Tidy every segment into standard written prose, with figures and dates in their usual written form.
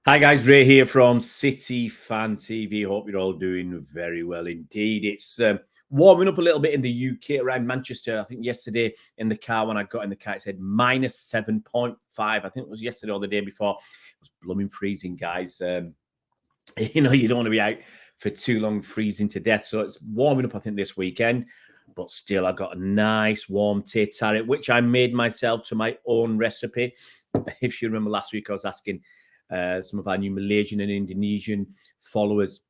Hi guys, Ray here from City Fan TV. Hope you're all doing very well indeed. It's warming up a little bit in the UK around Manchester. I think yesterday in the car, when I got in the car, it said minus 7.5. I think it was yesterday or the day before. It was blooming freezing, guys. You don't want to be out for too long freezing to death. So it's warming up, I think, this weekend. But still, I got a nice warm teh tarik, which I made myself to my own recipe. If you remember last week, I was asking some of our new Malaysian and Indonesian followers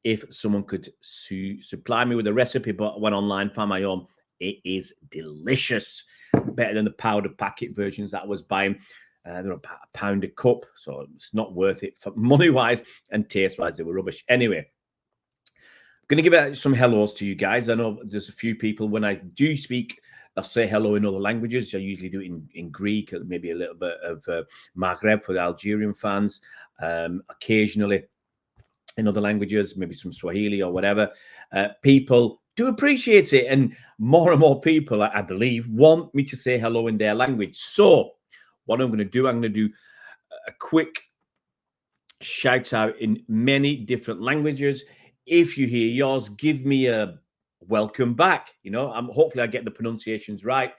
if someone could supply me with a recipe, but I went online, found my own. It is delicious. Better than the powder packet versions that I was buying. They're about £1 a cup, so it's not worth it for money-wise, and taste-wise, they were rubbish. Anyway, I'm going to give out some hellos to you guys. I know there's a few people, when I do speak, I'll say hello in other languages. I usually do it in Greek, maybe a little bit of Maghreb for the Algerian fans, occasionally in other languages, maybe some Swahili or whatever. People do appreciate it, and more people, I believe, want me to say hello in their language. So what I'm going to do a quick shout out in many different languages. If you hear yours, give me a welcome back. Hopefully I get the pronunciations right.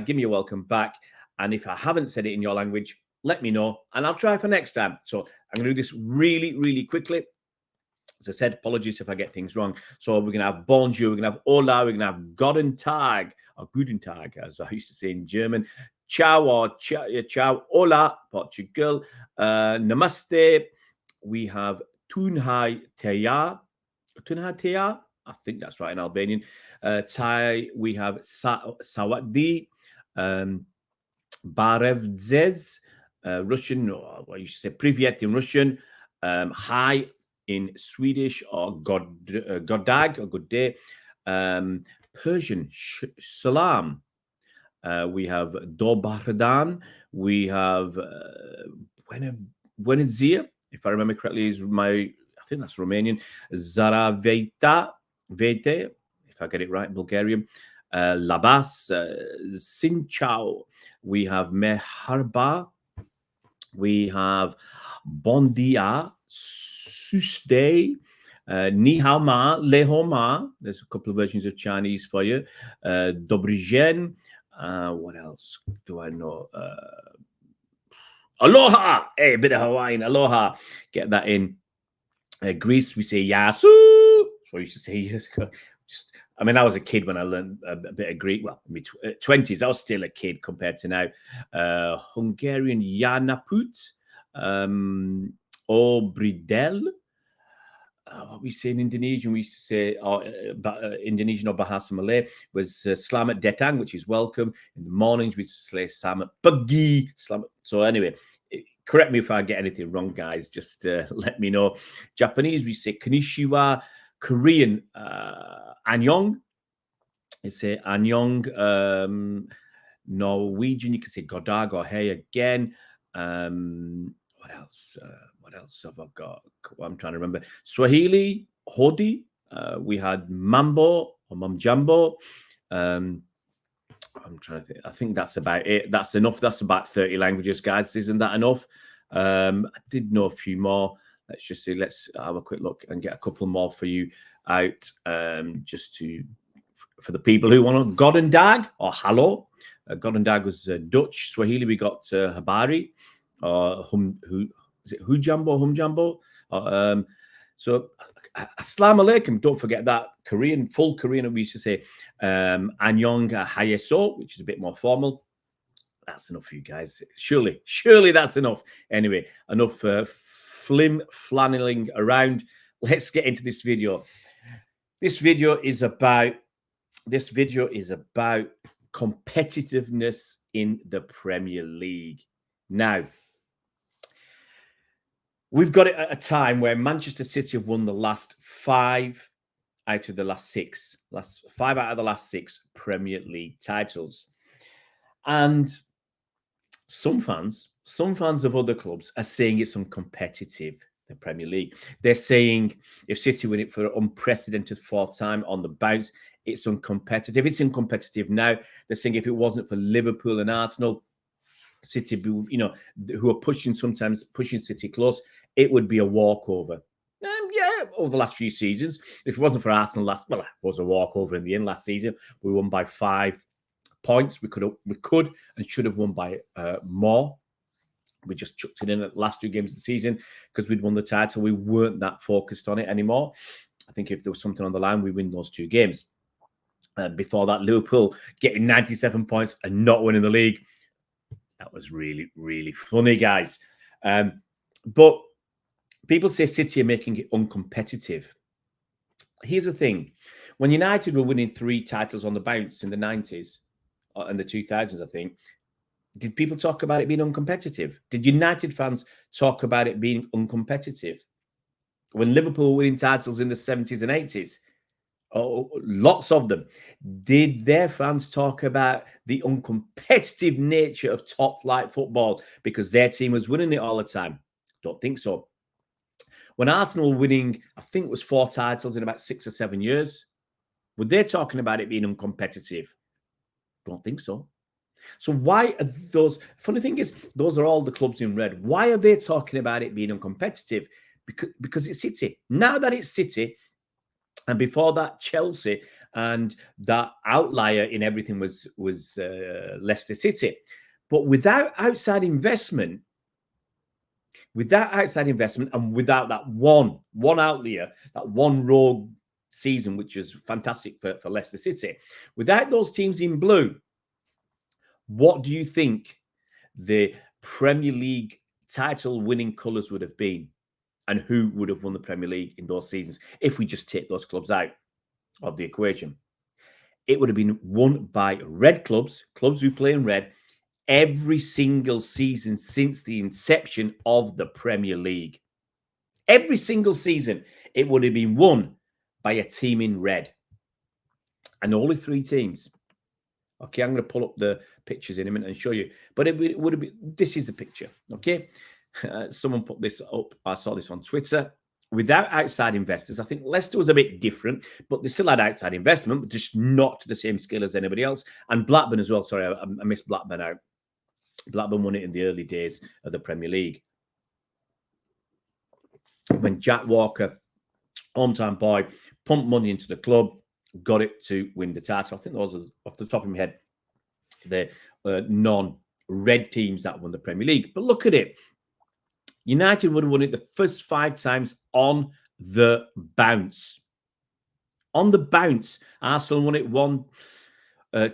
Give me a welcome back. And if I haven't said it in your language, let me know and I'll try for next time. So I'm going to do this really quickly. As I said, apologies if I get things wrong. So we're going to have bonjour, we're going to have hola, we're going to have guten tag, or guten tag, as I used to say in German. Ciao or ciao, hola, Portugal. Namaste. We have tunhai teya. Tunhai teya? I think that's right in Albanian. Thai, we have sawadee. Barevdzez, Russian, or what you should say, privyet in Russian. Hi in Swedish, or godag, or good day. Persian, salam. We have dobardan. We have buenos dias, if I remember correctly, I think that's Romanian. Zaraveta, vete, if I get it right, Bulgarian. Labas, Sinchao. We have Meharba. We have Bon dia, Susday, Ni hao ma, Le ho ma. There's a couple of versions of Chinese for you. Dobrzen. What else do I know? Aloha. Hey, a bit of Hawaiian. Aloha. Get that in. Greece, we say Yasu. That's what I used to say years ago. I was a kid when I learned a bit of Greek. Well, in my 20s, I was still a kid compared to now. Hungarian, Yanaput. Obridel. What we say in Indonesian, we used to say, Indonesian or Bahasa Malay was Selamat Datang, which is welcome. In the mornings, we used to say Selamat Pagi. So anyway, correct me if I get anything wrong, guys. Just let me know. Japanese, we say Konnichiwa. Korean, Annyeong. You say Annyeong. Norwegian, you can say Godag or Hey again. What else? What else have I got? I'm trying to remember. Swahili, Hodi. We had Mambo or Mamjambo. I'm trying to think. I think that's about it. That's enough. That's about 30 languages, guys. Isn't that enough? I did know a few more. Let's have a quick look and get a couple more for you out, for the people who want to. God and Dag or Hallo. God and Dag was Dutch. Swahili, we got Habari. Is it Humjambo? So Assalamu alaikum, don't forget that. Korean, full Korean, we used to say Annyeong Hayeso, which is a bit more formal. That's enough for you guys. Surely that's enough. Anyway, enough flanneling around. Let's get into this video. This video is about competitiveness in the Premier League. Now, we've got it at a time where Manchester City have won the last 5 out of the last 6. Last 5 out of the last 6 Premier League titles. And some fans of other clubs are saying it's uncompetitive, the Premier League. They're saying if City win it for an unprecedented 4th time on the bounce, it's uncompetitive. It's uncompetitive now. They're saying if it wasn't for Liverpool and Arsenal, City, who are sometimes pushing City close, it would be a walkover. Yeah, over the last few seasons. If it wasn't for Arsenal it was a walkover in the end last season. We won by 5 points. We could and should have won by more. We just chucked it in at the last 2 games of the season because we'd won the title. We weren't that focused on it anymore. I think if there was something on the line, we win those 2 games. Before that, Liverpool getting 97 points and not winning the league. That was really, really funny, guys. But people say City are making it uncompetitive. Here's the thing. When United were winning 3 titles on the bounce in the 90s and the 2000s, I think, did people talk about it being uncompetitive? Did United fans talk about it being uncompetitive? When Liverpool were winning titles in the 70s and 80s, lots of them, did their fans talk about the uncompetitive nature of top-flight football because their team was winning it all the time? Don't think so. When Arsenal were winning, I think it was 4 titles in about 6 or 7 years, were they talking about it being uncompetitive? Don't think so. So why are those... Funny thing is, those are all the clubs in red. Why are they talking about it being uncompetitive? Because it's City. Now that it's City, and before that, Chelsea, and that outlier in everything was Leicester City. But without outside investment, and without that one outlier, that one rogue season, which was fantastic for Leicester City, without those teams in blue, what do you think the Premier League title winning colours would have been? And who would have won the Premier League in those seasons if we just take those clubs out of the equation? It would have been won by red clubs who play in red, every single season since the inception of the Premier League. Every single season, it would have been won by a team in red. And only 3 teams. Okay, I'm going to pull up the pictures in a minute and show you. But it would have been... This is the picture, okay? Someone put this up. I saw this on Twitter. Without outside investors, I think Leicester was a bit different, but they still had outside investment, but just not to the same scale as anybody else. And Blackburn as well. Sorry, I missed Blackburn out. Blackburn won it in the early days of the Premier League. When Jack Walker, hometown boy, pumped money into the club, got it to win the title. I think those are, off the top of my head, the non-red teams that won the Premier League. But look at it. United would have won it the first 5 times on the bounce. On the bounce. Arsenal won it 1,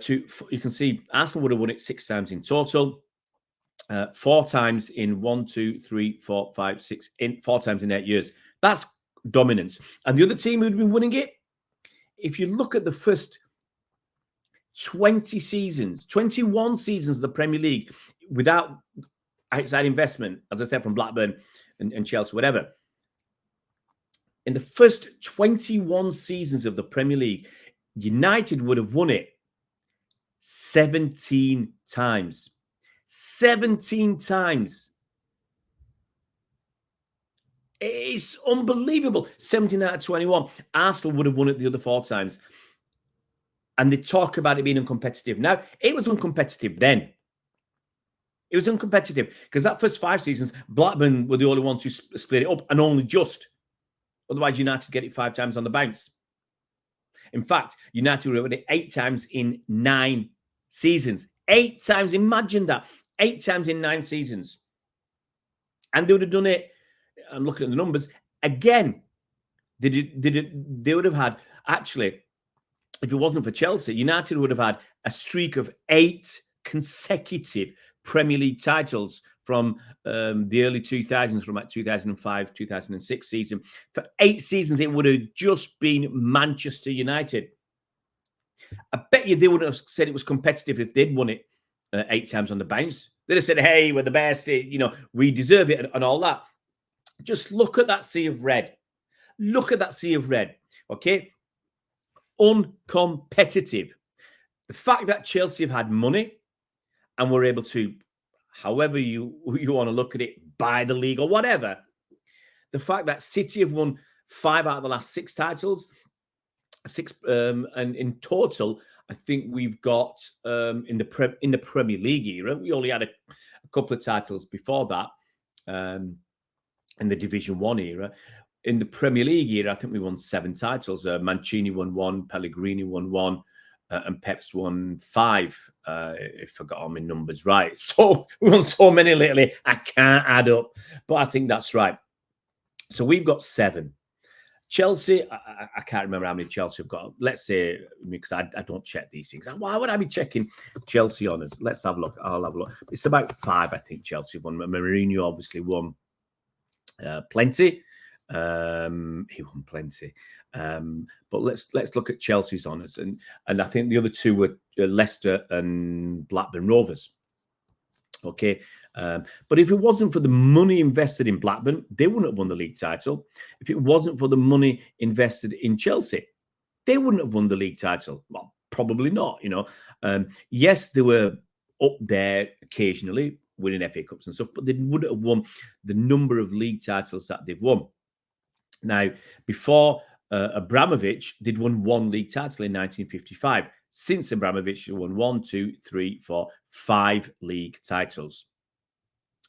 2. You can see Arsenal would have won it 6 times in total. 4 times in 1, 2, 3, 4, 5, 6, 4 times in 8 years. That's dominance. And the other team who'd been winning it, if you look at the first 20 seasons, 21 seasons of the Premier League without outside investment, as I said, from Blackburn and Chelsea, whatever. In the first 21 seasons of the Premier League, United would have won it 17 times. 17 times. It's unbelievable. 17 out of 21. Arsenal would have won it the other 4 times. And they talk about it being uncompetitive. Now, it was uncompetitive then. It was uncompetitive because that first 5 seasons, Blackburn were the only ones who split it up, and only just. Otherwise, United get it 5 times on the bounce. In fact, United would have won it 8 times in 9 seasons. 8 times. Imagine that. 8 times in 9 seasons. And they would have done it, I'm looking at the numbers, again. They would have had, actually, if it wasn't for Chelsea, United would have had a streak of 8 consecutive Premier League titles from the early 2000s, from like 2005, 2006 season. For 8 seasons, it would have just been Manchester United. I bet you they would have said it was competitive if they'd won it 8 times on the bounce. They'd have said, hey, we're the best, we deserve it and all that. Just look at that sea of red. Look at that sea of red, okay? Uncompetitive. The fact that Chelsea have had money and were able to, however you want to look at it, buy the league or whatever. The fact that City have won 5 out of the last 6 titles, 6, and in total, I think we've got in the Premier League era, we only had a couple of titles before that, in the Division 1 era. In the Premier League era, I think we won 7 titles. Mancini won 1, Pellegrini won 1, and Pep's won 5, if I got all my numbers right. So we won so many lately, I can't add up. But I think that's right. So we've got 7. Chelsea, I can't remember how many Chelsea have got. Let's say, because I don't check these things. Why would I be checking Chelsea honours? Let's have a look. I'll have a look. It's about 5, I think, Chelsea won. Mourinho obviously won plenty. He won plenty. But let's look at Chelsea's honours. And I think the other 2 were Leicester and Blackburn Rovers. Okay. But if it wasn't for the money invested in Blackburn, they wouldn't have won the league title. If it wasn't for the money invested in Chelsea, they wouldn't have won the league title. Well, probably not, you know. Yes, they were up there occasionally winning FA Cups and stuff, but they wouldn't have won the number of league titles that they've won. Now, before Abramovich, they'd won 1 league title in 1955. Since Abramovich, they won 1, 2, 3, 4, 5 league titles.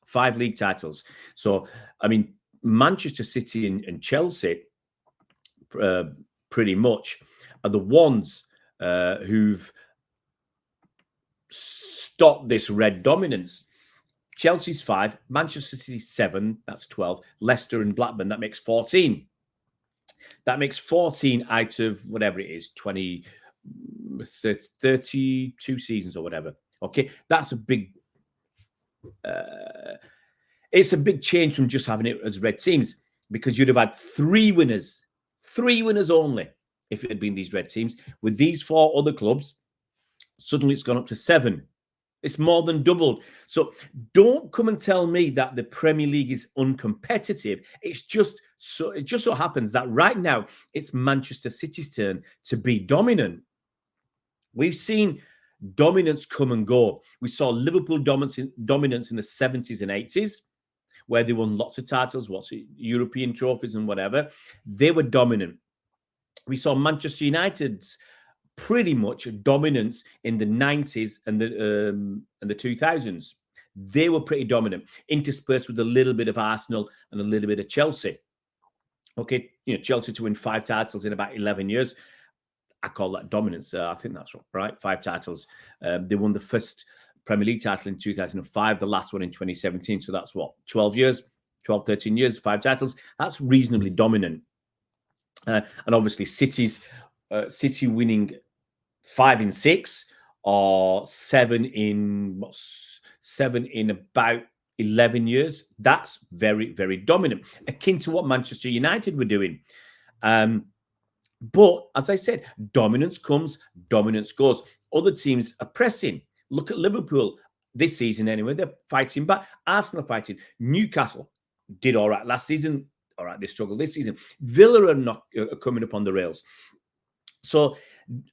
5 league titles. So, I mean, Manchester City and Chelsea pretty much are the ones who've stopped this red dominance. Chelsea's 5, Manchester City's 7, that's 12. Leicester and Blackburn, that makes 14. That makes 14 out of whatever it is, 32 seasons or whatever. Okay, that's a big... it's a big change from just having it as red teams, because you'd have had 3 winners only if it had been these red teams. With these 4 other clubs, suddenly it's gone up to 7. It's more than doubled. So don't come and tell me that the Premier League is uncompetitive. It just so happens that right now it's Manchester City's turn to be dominant. We've seen dominance come and go. We saw Liverpool dominance in the 70s and 80s, where they won lots of titles, lots of European trophies and whatever. They were dominant. We saw Manchester United's pretty much dominance in the 90s and the 2000s. They were pretty dominant, interspersed with a little bit of Arsenal and a little bit of Chelsea. Okay, you know, Chelsea to win 5 titles in about 11 years. I call that dominance. I think that's right. 5 titles. They won the first Premier League title in 2005, the last one in 2017. So that's what, 12 years, 12, 13 years, 5 titles. That's reasonably dominant. And obviously City winning 5 in 6 or 7 in about 11 years. That's very, very dominant, akin to what Manchester United were doing. But as I said, dominance comes, dominance goes. Other teams are pressing. Look at Liverpool this season anyway. They're fighting back. Arsenal are fighting. Newcastle did all right last season. All right, they struggled this season. Villa are coming up on the rails. So,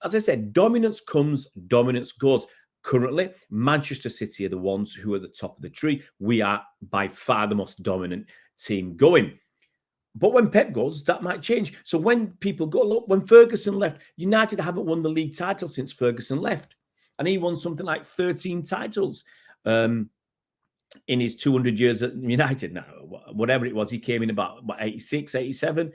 as I said, dominance comes, dominance goes. Currently, Manchester City are the ones who are at the top of the tree. We are by far the most dominant team going. But when Pep goes, that might change. So when people go, look, when Ferguson left, United haven't won the league title since Ferguson left. And he won something like 13 titles in his 200 years at United. Now, whatever it was, he came in about 86, 87,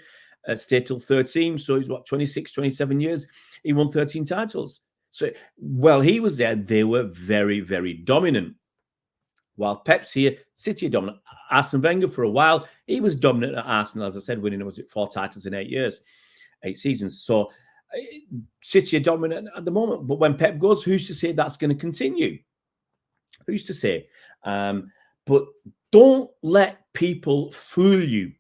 stayed till 13. So he's 26, 27 years. He won 13 titles. So while he was there, they were very, very dominant. While Pep's here, City are dominant. Arsene Wenger, for a while, he was dominant at Arsenal, as I said, winning 4 titles in 8 years, 8 seasons. So City are dominant at the moment. But when Pep goes, who's to say that's going to continue? Who's to say? But don't let people fool you.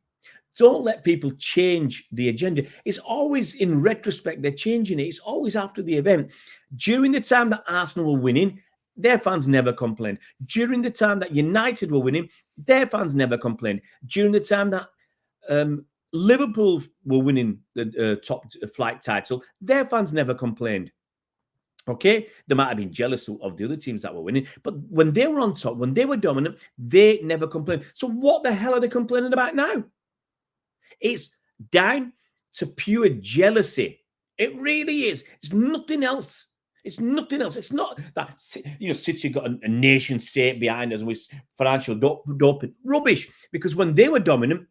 Don't let people change the agenda. It's always in retrospect, they're changing it. It's always after the event. During the time that Arsenal were winning, their fans never complained. During the time that United were winning, their fans never complained. During the time that Liverpool were winning the top flight title, their fans never complained. Okay? They might have been jealous of the other teams that were winning, but when they were on top, when they were dominant, they never complained. So what the hell are they complaining about now? It's down to pure jealousy. It really is. It's nothing else. It's nothing else. It's not that, City got a nation state behind us and with financial doping. Rubbish. Because when they were dominant,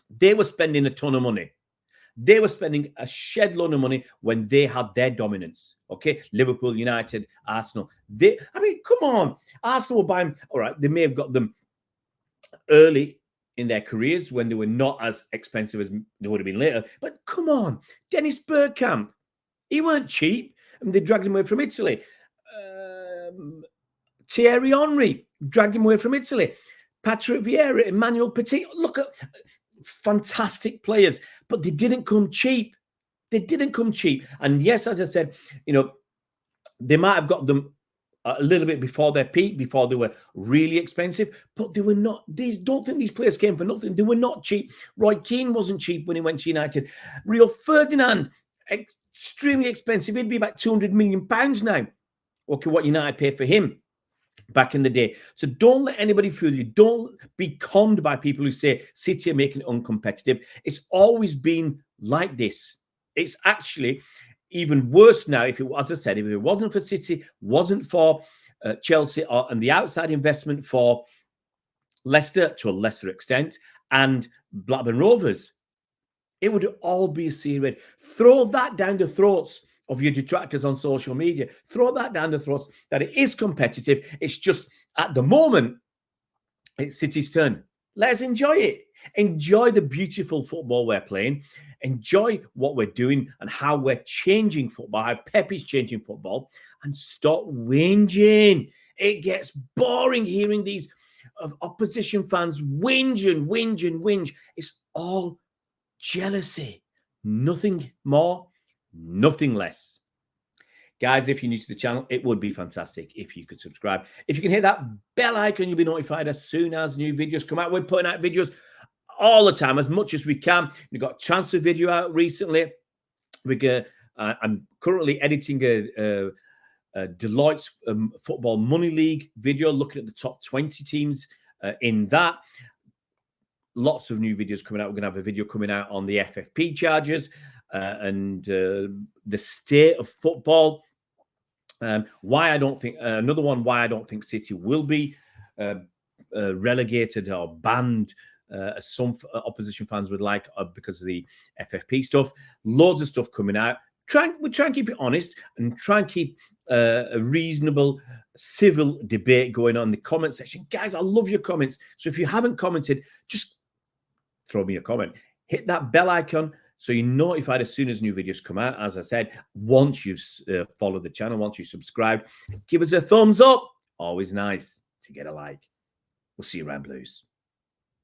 they were spending a ton of money. They were spending a shed load of money when they had their dominance. Okay, Liverpool, United, Arsenal. Come on. Arsenal were buying. All right, they may have got them early in their careers when they were not as expensive as they would have been later. But come on, Dennis Bergkamp, he weren't cheap, and they dragged him away from Italy. Thierry Henry dragged him away from Italy. Patrick Vieira, Emmanuel Petit. Look at fantastic players, but they didn't come cheap. They didn't come cheap. And yes, as I said, they might have got them a little bit before their peak, before they were really expensive, but they were not. Don't think these players came for nothing. They were not cheap. Roy Keane wasn't cheap when he went to United. Rio Ferdinand, extremely expensive. He'd be about £200 million now. Okay, what United paid for him back in the day. So don't let anybody fool you. Don't be conned by people who say City are making it uncompetitive. It's always been like this. It's actually even worse now. As I said, if it wasn't for City, wasn't for Chelsea, and the outside investment for Leicester to a lesser extent, and Blackburn Rovers, it would all be a series. Throw that down the throats of your detractors on social media. Throw that down the throats that it is competitive. It's just at the moment, it's City's turn. Let's enjoy it. Enjoy the beautiful football we're playing. Enjoy what we're doing and how we're changing football, how Pep is changing football, and stop whinging. It gets boring hearing these opposition fans whinge and whinge and whinge. It's all jealousy. Nothing more, nothing less. Guys, if you're new to the channel, it would be fantastic if you could subscribe. If you can hit that bell icon, you'll be notified as soon as new videos come out. We're putting out videos all the time, as much as we can. We've got a transfer video out recently. I'm currently editing a Deloitte's Football Money League video, looking at the top 20 teams in that. Lots of new videos coming out. We're going to have a video coming out on the FFP charges and the state of football. Why I don't think City will be relegated or banned, as some opposition fans would like, because of the FFP stuff. Loads of stuff coming out. We try and keep it honest and try and keep a reasonable, civil debate going on in the comment section. Guys, I love your comments. So if you haven't commented, just throw me a comment. Hit that bell icon so you're notified as soon as new videos come out. As I said, once you've followed the channel, once you subscribe, give us a thumbs up. Always nice to get a like. We'll see you around, Blues.